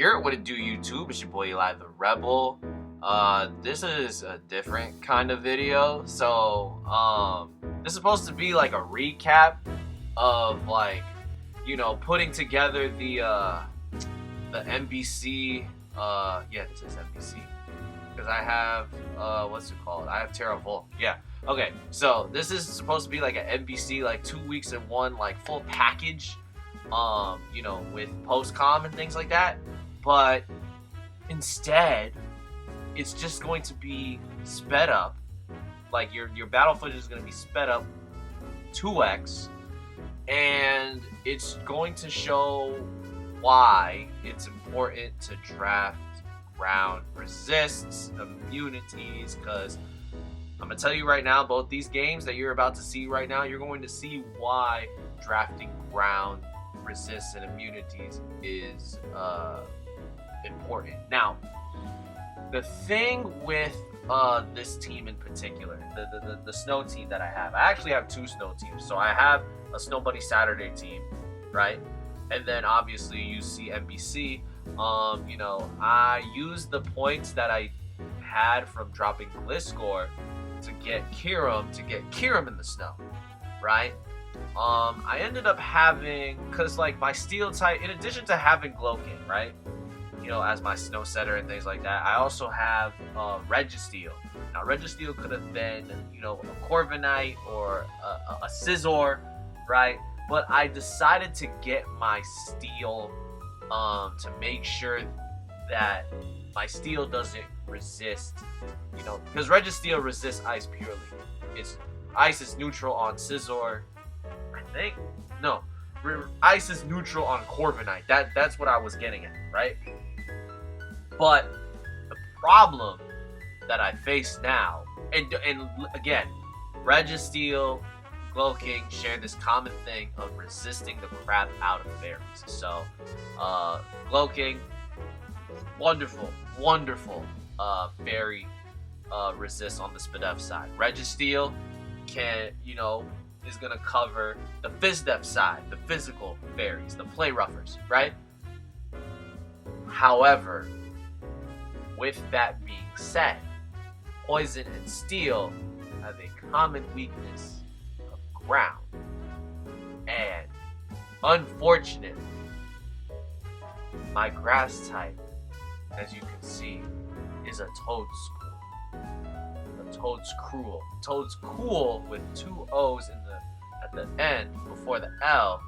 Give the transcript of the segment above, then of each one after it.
Yurt, what it do, YouTube? It's your boy Eli the Rebel. This is a different kind of video. So, this is supposed to be like a recap of like, you know, putting together the MBC. Yeah, this is MBC because I have what's it called? I have Terra Volk. Yeah. Okay. So this is supposed to be like an MBC, like 2 weeks in one, like full package. You know, with post-com and things like that. But instead, it's just going to be sped up. Like your battle footage is going to be sped up 2x, and it's going to show why it's important to draft ground resists, immunities, because I'm going to tell you right now, both these games that you're about to see right now, you're going to see why drafting ground resists and immunities is important. Now, the thing with this team in particular, the snow team that I actually have two snow teams. So I have a Snow Bunny Saturday team, right? And then obviously you see MBC. You know, I used the points that I had from dropping Gliscor to get Kyurem in the snow, right? I ended up having, cause like my steel type, in addition to having Glowking, right? You know, as my snow setter and things like that, I also have Registeel. Now, Registeel could have been, you know, a Corviknight or a Scizor, right? But I decided to get my steel to make sure that my steel doesn't resist, you know, because Registeel resists ice purely. It's ice is neutral on Scizor, I think. No, ice is neutral on Corviknight. That's what I was getting at, right? But the problem that I face now, and again, Registeel, Glowking share this common thing of resisting the crap out of fairies. So, Glowking, wonderful fairy resist on the Spadef side. Registeel can, you know, is gonna cover the FistToYourDoom side, the physical fairies, the play roughers, right? However, with that being said, Poison and Steel have a common weakness of ground. And unfortunately, my grass type, as you can see, is a Toadscruel. Toadscool with two O's at the end before the L.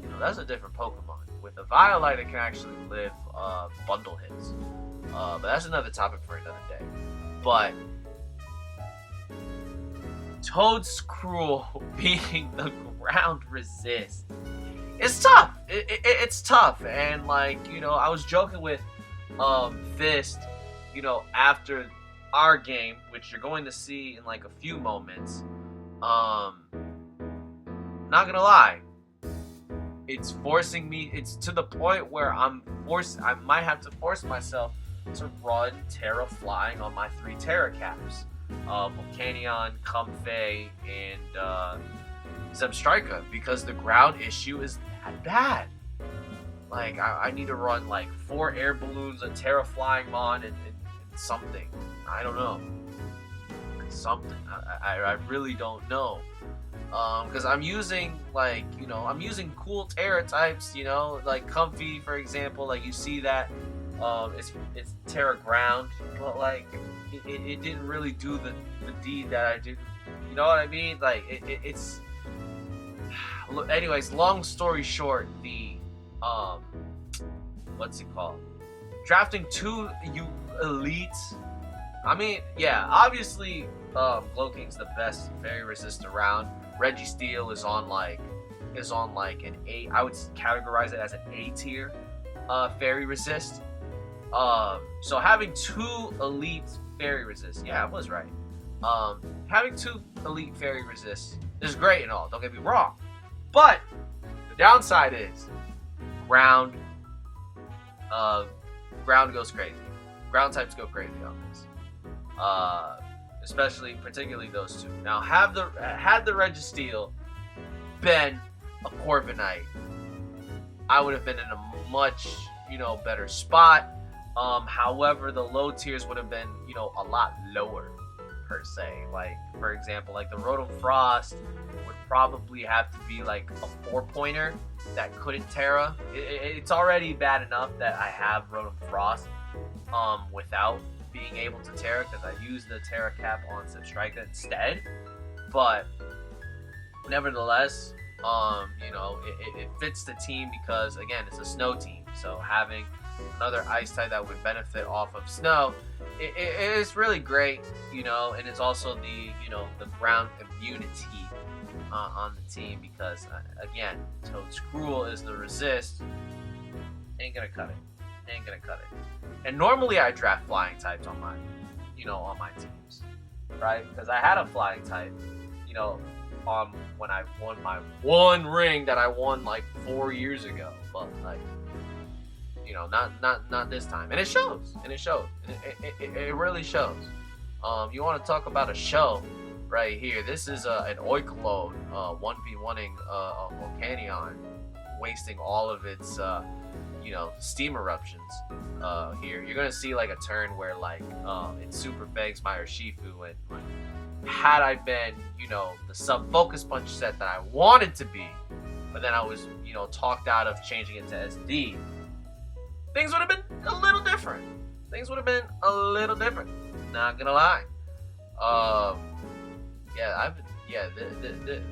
You know, that's a different Pokemon. With the Violite, it can actually live bundle hits. But that's another topic for another day. But Toadscruel being the ground resist, it's tough. It's tough. And like, you know, I was joking with Fist, you know, after our game, which you're going to see in like a few moments. Not gonna lie, it's forcing me. It's to the point where I might have to force myself to run Terra Flying on my 3 Terra Caps, Volcanion, Comfey, and Zebstrika, because the ground issue is that bad. Like I need to run like 4 air balloons, a Terra Flying Mon, and something. I don't know. Something. I really don't know. Because I'm using, like, you know, I'm using cool Terra types, you know, like Comfey, for example. Like, you see that it's Terra Ground, but like it didn't really do the deed that I did. You know what I mean? Like it's. Anyways, long story short, the what's it called? Drafting 2 elites. I mean, yeah, obviously, Glowking's the best fairy resist around. Registeel is on like an A. I would categorize it as an A tier fairy resist. So having 2 elite fairy resists, yeah, I was right. Having 2 elite fairy resists is great and all. Don't get me wrong, but the downside is ground. Ground goes crazy. Ground types go crazy on this. Particularly those 2. Now, had the Registeel been a Corviknight, I would have been in a much better spot. However, the low tiers would have been, a lot lower per se. Like, for example, like the Rotom Frost would probably have to be like a 4-pointer that couldn't Terra. It's already bad enough that I have Rotom Frost without being able to Terra, because I use the Terra cap on Substrika instead. But nevertheless, it fits the team because, again, it's a snow team. So having another ice type that would benefit off of snow, it is really great, and it's also the ground immunity on the team, because again, Toedscruel is the resist. Ain't gonna cut it. And normally I draft flying types on my teams, right? Because I had a flying type, when I won my one ring that I won like 4 years ago, but like, not this time, and it shows, it really shows. You want to talk about a show right here? This is an Oiklone 1v1ing Volcanion, wasting all of its steam eruptions. Here you're gonna see like a turn where like it super bangs my Urshifu, and like, had I been the sub focus punch set that I wanted to be, but then I was talked out of changing it to SD, things would have been a little different. Not gonna lie.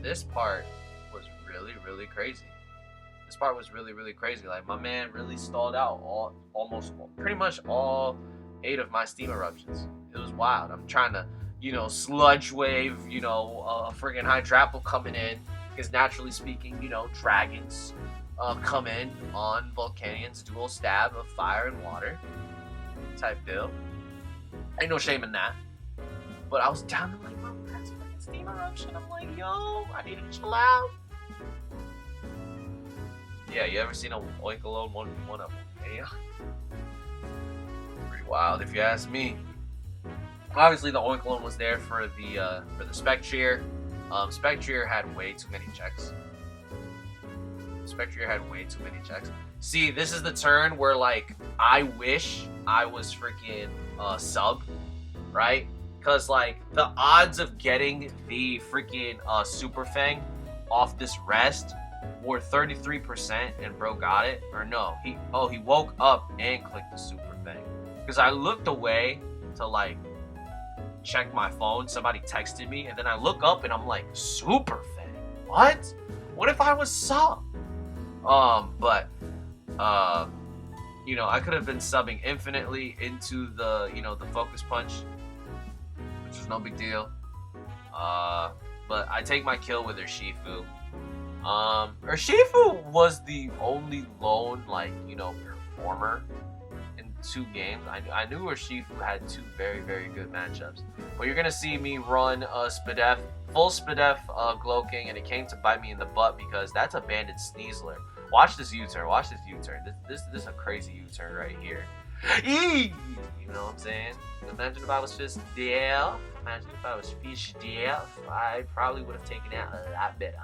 This part was really crazy. Like, my man really stalled out pretty much all 8 of my steam eruptions. It was wild. I'm trying to, sludge wave, a friggin' Hydrapple coming in, because naturally speaking, dragons come in on Volcanion's dual stab of fire and water type deal. Ain't no shame in that. But I was down to like, that's fucking steam eruption. I'm like, yo, I need to chill out. Yeah, you ever seen a Oiklone 1v1 of Volcanion? Pretty wild, if you ask me. Obviously, the Oiklone was there for the Spectrier. Spectrier had way too many checks. See, this is the turn where, like, I wish I was freaking sub, right? Because, like, the odds of getting the freaking Super Fang off this rest were 33%, and bro got it. Or no, he woke up and clicked the Super Fang. Because I looked away to, like, check my phone. Somebody texted me, and then I look up and I'm like, Super Fang? What? What if I was sub? I could have been subbing infinitely into the, the focus punch, which was no big deal. But I take my kill with Urshifu. Urshifu was the only lone, like, performer in 2 games. I knew Urshifu had 2 very, very good matchups. But you're gonna see me run Spadef, full Spadef Glow King, and it came to bite me in the butt because that's a banded Sneasler. Watch this U-turn. This is a crazy U-turn right here. You know what I'm saying? Imagine if I was FistToYourDoom. I probably would have taken out a lot better.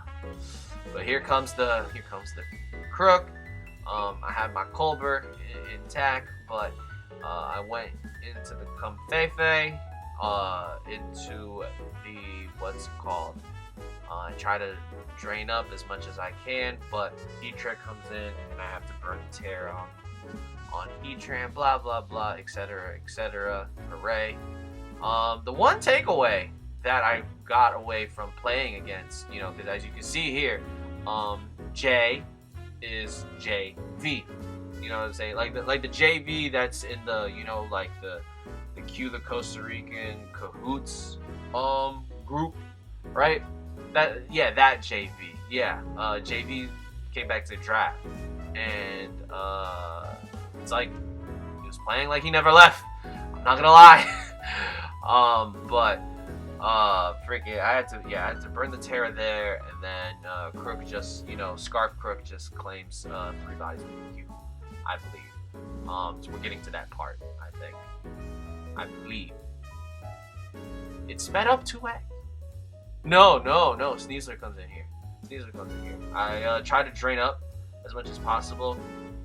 But here comes the Crook. I had my Colbert intact, but I went into the Comfefe, into the I try to drain up as much as I can, but Heatran comes in and I have to burn the Terra on Heatran, blah blah blah, etc. Hooray. The one takeaway that I got away from playing against, because as you can see here, J is JV. You know what I'm saying? Like the JV that's in the, like the Q, the Costa Rican cahoots group, right? That JV. Yeah, JV came back to the draft, and it's like he was playing like he never left. I'm not gonna lie. Freaking, I had to burn the Terra there, and then Crook just, Scarf Crook just claims 3 bodies with Q, I believe. So we're getting to that part, I believe. It sped up 2x. No, Sneasler comes in here. I try to drain up as much as possible.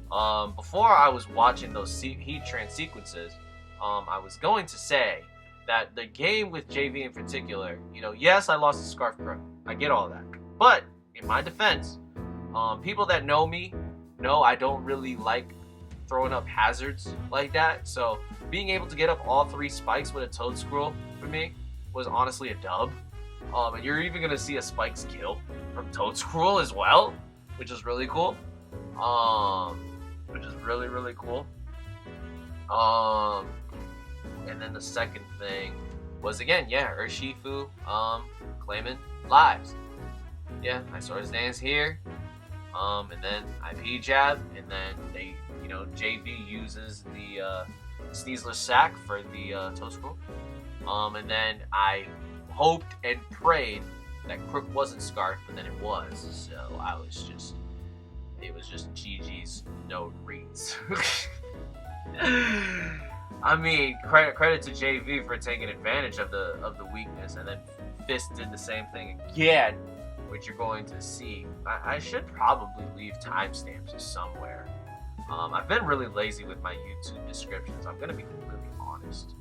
Before I was watching those heat train sequences, I was going to say that the game with JV in particular, you know, yes, I lost the Scarf Crook. I get all that. But, in my defense, people that know me know I don't really like throwing up hazards like that. So, being able to get up all 3 spikes with a Toedscruel for me was honestly a dub. And you're even going to see a Spikes kill from Toedscruel as well, which is really cool. Which is really, really cool. And then the second thing was, again, yeah, Urshifu, claiming lives. Yeah, I saw his dance here. And then IP jab, and then they, you know, JV uses the Sneasler sack for the Toedscruel. And then I hoped and prayed that Crook wasn't Scarf, but then it was. So it was just GG's, no reads. I mean, credit to JV for taking advantage of the weakness, and then Fist did the same thing again, which you're going to see. I should probably leave timestamps somewhere. I've been really lazy with my YouTube descriptions. I'm gonna be completely honest,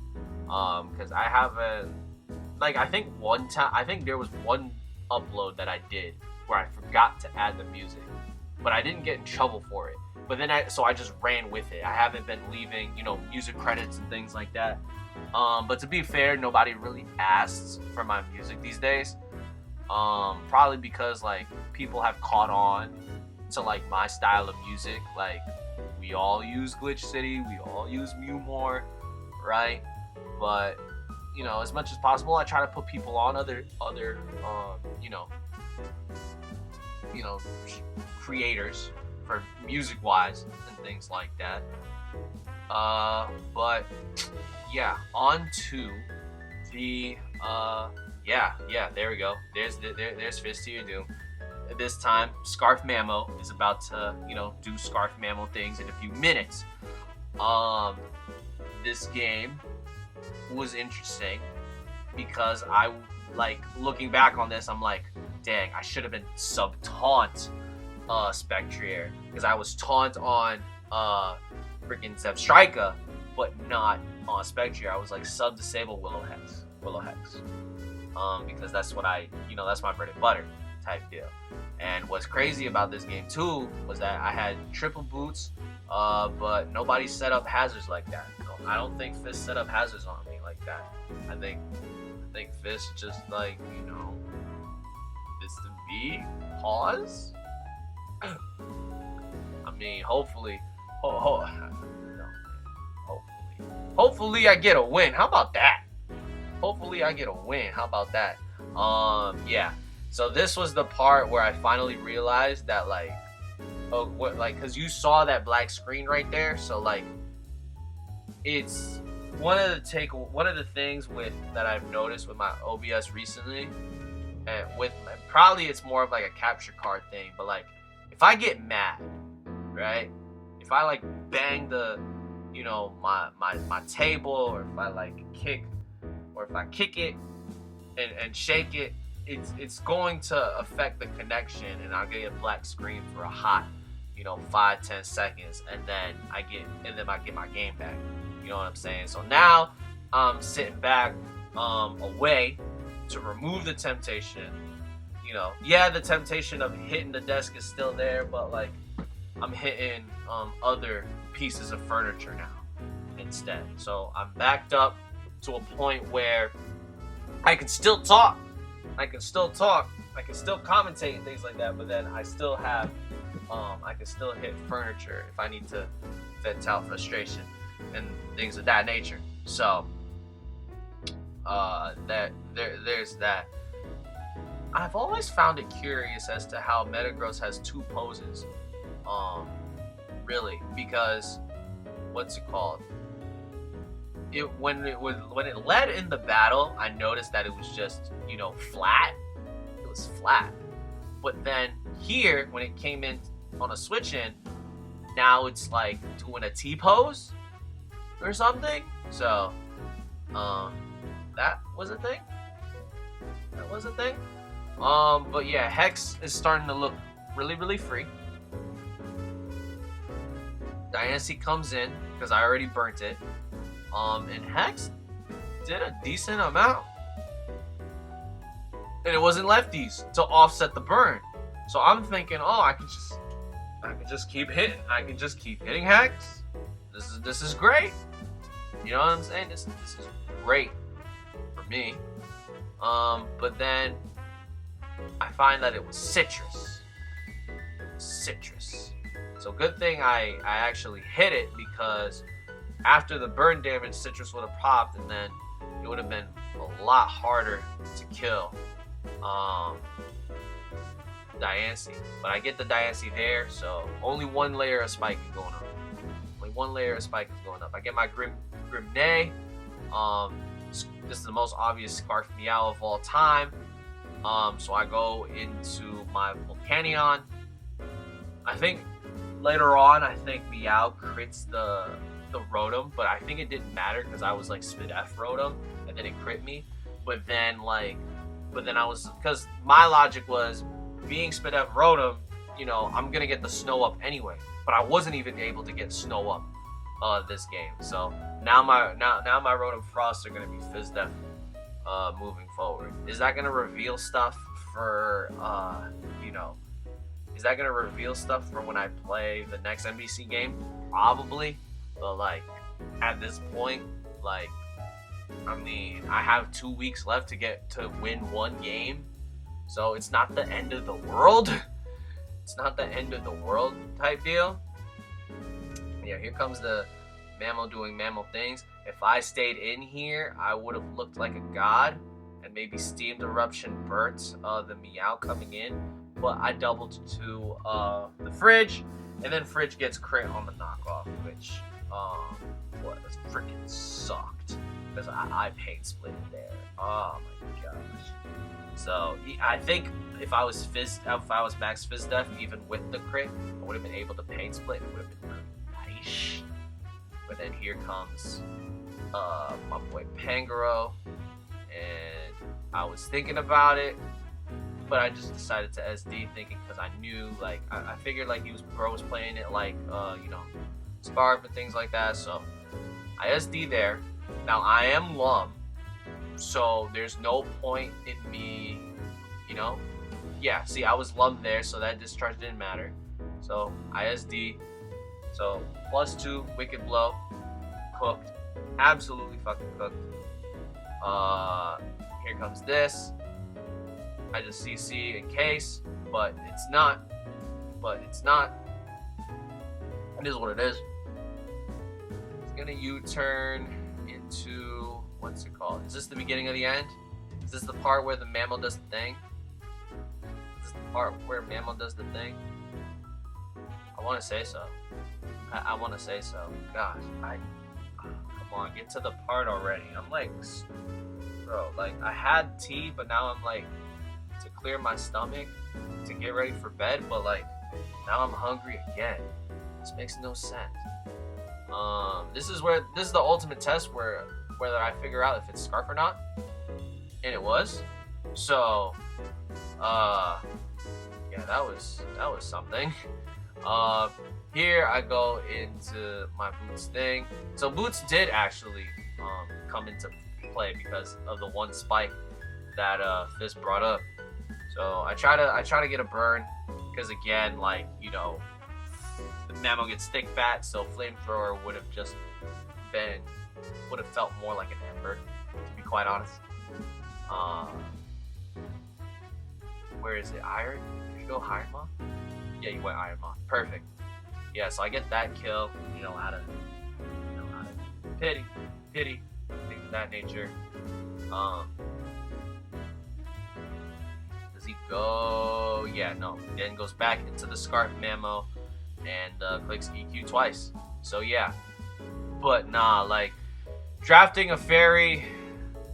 because I haven't, like, I think there was one upload that I did where I forgot to add the music, but I didn't get in trouble for it. But then so I just ran with it. I haven't been leaving, you know, music credits and things like that. But to be fair, nobody really asks for my music these days. Probably because, like, people have caught on to, like, my style of music. Like, we all use Glitch City, we all use Mew more, right? But, you know, as much as possible, I try to put people on other you know, creators for music wise and things like that. But yeah, on to the yeah, there we go. There's FistToYourDoom. This time, Scarf Mammo is about to, you know, do Scarf Mammo things in a few minutes. This game was interesting because I, like, looking back on this, I'm like, dang, I should have been sub-taunt Spectrier, because I was taunt on freaking Zebstrika, but not on Spectrier. I was like sub-disable Willow Hex, because that's what that's my bread and butter type deal. And what's crazy about this game too was that I had triple boots, but nobody set up hazards like that. I don't think Fist set up hazards on me like that. I think Fist just, like, you know, it's the V pause. I mean, hopefully I get a win. How about that? Hopefully I get a win. How about that? Yeah. So this was the part where I finally realized that, like, cause you saw that black screen right there. So, like, it's one of the things that I've noticed with my OBS recently, and with probably it's more of like a capture card thing, but, like, if I get mad, right? If I, like, bang the, you know, my table, or if I, like, kick it and shake it, it's going to affect the connection, and I'll get a black screen for a hot, you know, 5-10 seconds, and then I get my game back. You know what I'm saying? So now I'm sitting back away to remove the temptation. You know, yeah, the temptation of hitting the desk is still there, but, like, I'm hitting other pieces of furniture now instead. So I'm backed up to a point where I can still talk. I can still commentate and things like that, but then I still have, I can still hit furniture if I need to vent out frustration and things of that nature. So, there's that. I've always found it curious as to how Metagross has 2 poses, really, because what's it called? When it led in the battle, I noticed that it was just, you know, flat. It was flat. But then here, when it came in on a switch in, now it's like doing a T pose or something. So, that was a thing. But yeah, Hex is starting to look really, really free. Diancie comes in because I already burnt it. And Hex did a decent amount. And it wasn't lefties to offset the burn. So I'm thinking, oh, I can just keep hitting. I can just keep hitting Hex. This is great. You know what I'm saying? This is great for me. But then I find that it was citrus. So good thing I actually hit it, because after the burn damage, citrus would have popped, and then it would have been a lot harder to kill Diancie. But I get the Diancie there, so only one layer of spike is going up. I get my Grimnay. This is the most obvious Scarf Meow of all time. So I go into my Volcanion. I think later on, Meow crits the Rotom, but I think it didn't matter because I was like Spit F Rotom, and then it crit me. But then because my logic was, being Spit F Rotom, you know, I'm gonna get the Snow Up anyway. But I wasn't even able to get Snow Up this game. So now my Rotom Frost are gonna be Fizz Def moving forward. Is that gonna reveal stuff for Is that gonna reveal stuff for when I play the next MBC game? Probably. But like at this point, like, I mean, I have 2 weeks left to win one game. So it's not the end of the world. It's not the end of the world type deal. Yeah, here comes the Mammal doing mammal things. If I stayed in here, I would have looked like a god and maybe Steamed Eruption burnt the Meow coming in. But I doubled to the Fridge, and then Fridge gets crit on the knockoff, which freaking sucked, because I pain split there. Oh my gosh. So I think if I was max Fizz Def, even with the crit, I would have been able to pain split. It would have been really nice. But then here comes my boy Pangoro, and I was thinking about it, but I just decided to SD, thinking, because I knew, like, I figured like Bro was playing it like Scarf and things like that. So I SD there. Now I am Lum, so there's no point in me, yeah, see, I was Lum there, so that discharge didn't matter. So I SD, so +2 Wicked Blow, cooked, absolutely fucking cooked. Here comes this. I just CC in case, but it's not. It is what it is. It's gonna U-turn into, what's it called? Is this the beginning of the end? Is this the part where the mammal does the thing? Is this the part where mammal does the thing? I want to say so. I want to say so. Gosh, come on, get to the part already. I'm like, bro, like, I had tea, but now I'm like, to clear my stomach, to get ready for bed, but like, now I'm hungry again. This makes no sense. This is the ultimate test whether I figure out if it's Scarf or not, and it was. So, yeah, that was something. Here I go into my Boots thing. So Boots did actually come into play because of the one spike that Fizz brought up. So I try to get a burn, because again, like, the mammal gets stick fat, so Flamethrower would have felt more like an Ember, to be quite honest. Where is it? Iron? Did you go Iron Moth? Yeah, you went Iron Moth. Perfect. Yeah, so I get that kill, out of pity, things of that nature. Does he go? Yeah, no. Then goes back into the Scarf Mammo and clicks EQ twice. So yeah, but nah, like, drafting a Fairy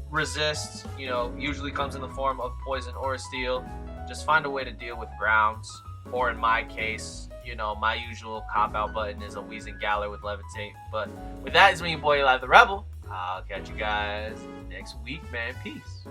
resist, usually comes in the form of Poison or Steel. Just find a way to deal with grounds, or in my case, my usual cop-out button is a Weezing Galar with Levitate. But with that, it's me, your boy, Live the Rebel. I'll catch you guys next week, man. Peace.